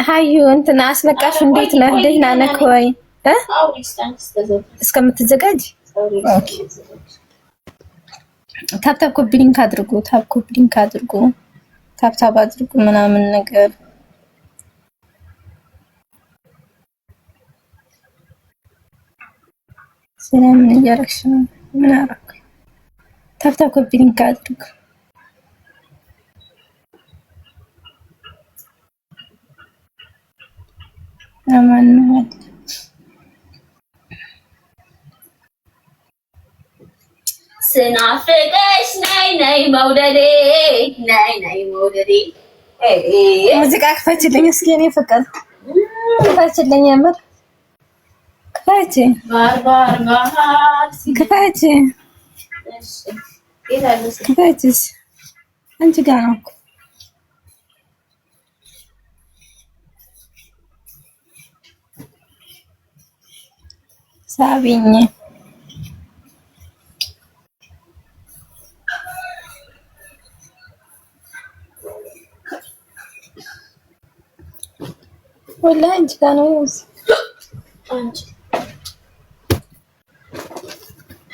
ሀዩ እንትን አስለቃሽ እንዴት ነህ? ደህና ነህ ወይ? እስከምትዘጋጅ ኦኬ። ታፕታፕ ኮፒ ሊንክ አድርጉ፣ ታፕታፕ አድርጉ ምናምን ነገር ስለምን እያረግሽ ነው? ምን አደረኩ? ታፕታፕ ኮፒ ሊንክ አድርጉ። አማን ነው ስናፍቅሽ ነይ መውደዴ ነይ መውደዴ። ሙዚቃ ክፈችልኝ እስኪ የኔ ፍቅር ክፈችልኝ። የምር ክፈች ክፈች ክፈች። አንቺ ጋር ነው እኮ ሳቢኝ። ወላሂ አንቺ ጋር ነው አንቺ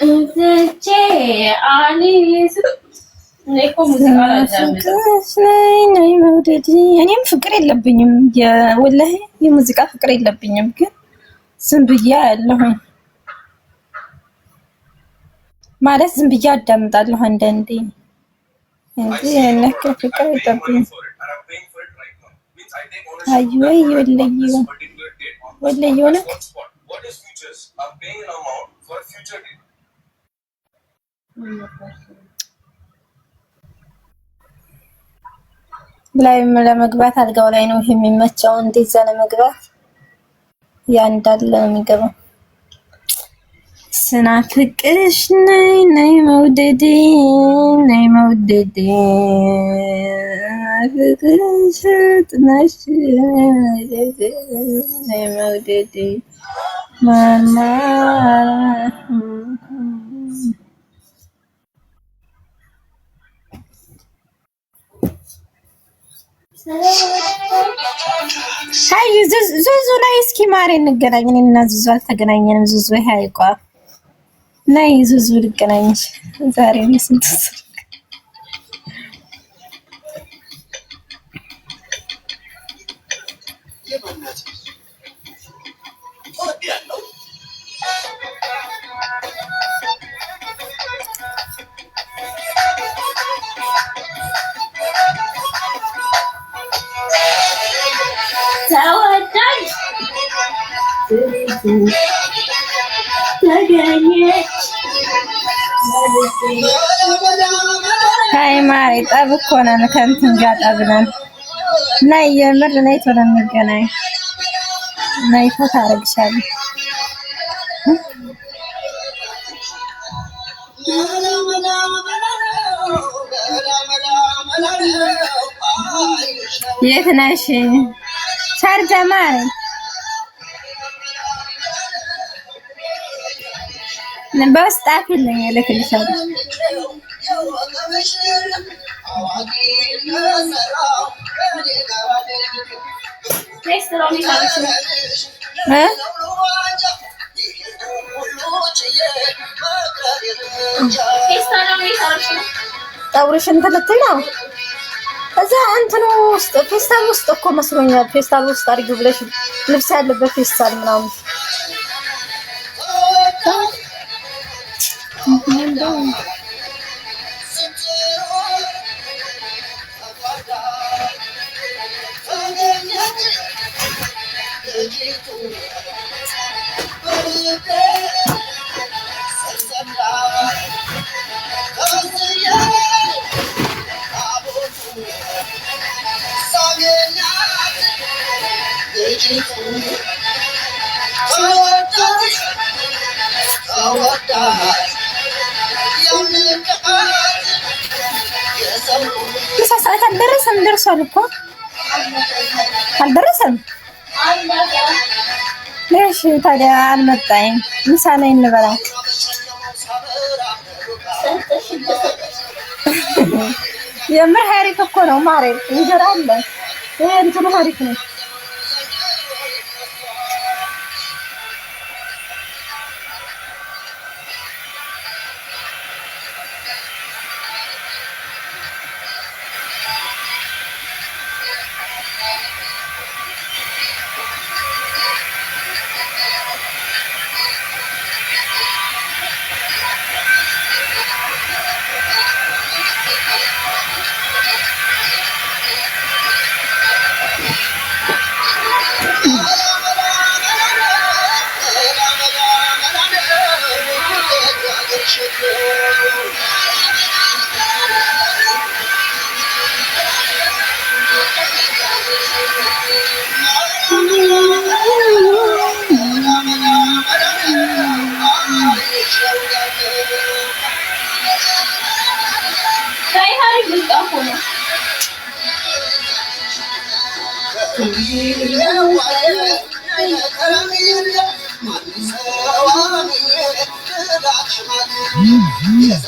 እንጂ አሊስ ነይኮ ሙዚቃ ነይ መውደድ። እኔም ፍቅር የለብኝም ወላሂ የሙዚቃ ፍቅር የለብኝም፣ ግን ዝም ብዬ ያለሁኝ ማለት ዝም ብዬ አዳምጣለሁ አንዳንዴ እንጂ ለካ ፍቅር የለብኝም። አይ ወይ ወላሂ ነክ ላይ ለመግባት አልጋው ላይ ነው የሚመቸው። እንደዛ ለመግባት ያ እንዳለ ነው የሚገባው። ስናፍቅሽ ነይ መውደዴ ፍቅርሽ ጥናሽ ነይ መውደዴ ማማ አይ ዙዙ ላይ እስኪ ማሬ እንገናኝ። እኔና ዙዙ አልተገናኘንም። ዙዙ ሃይቋ ነይ ዙዙ ልገናኝሽ ዛሬ ነው ስንት ሃይ ማሪ ጠብ እኮ ነን ከእንትን ጋር ጠብ ነን። ነይ የምር ነይ ቶሎ እንገናኝ። ነይ ፈታ አደርግሻለሁ። የት ነሽ? ሻርጃ ማሪ በውስጥ አፍልኝ እልክልሻለሁ። ጠጉርሽን ትልትይ ነው እዛ እንትኑ ውስጥ ፌስታል ውስጥ እኮ መስሎኛል። ፌስታል ውስጥ አድርጊው ብለሽ ልብስ ያለበት ፌስታል ምናምን ምሳ ሰዓት አልደረሰም። ደርሷል እኮ አልደረሰም። እሺ ታዲያ አልመጣም። ምሳ ነይ እንበላ። የምር ሀሪፍ እኮ ነው ማሬ። እንጀራ አለ። ይሄ እንትኑ ሀሪፍ ነው። Yes,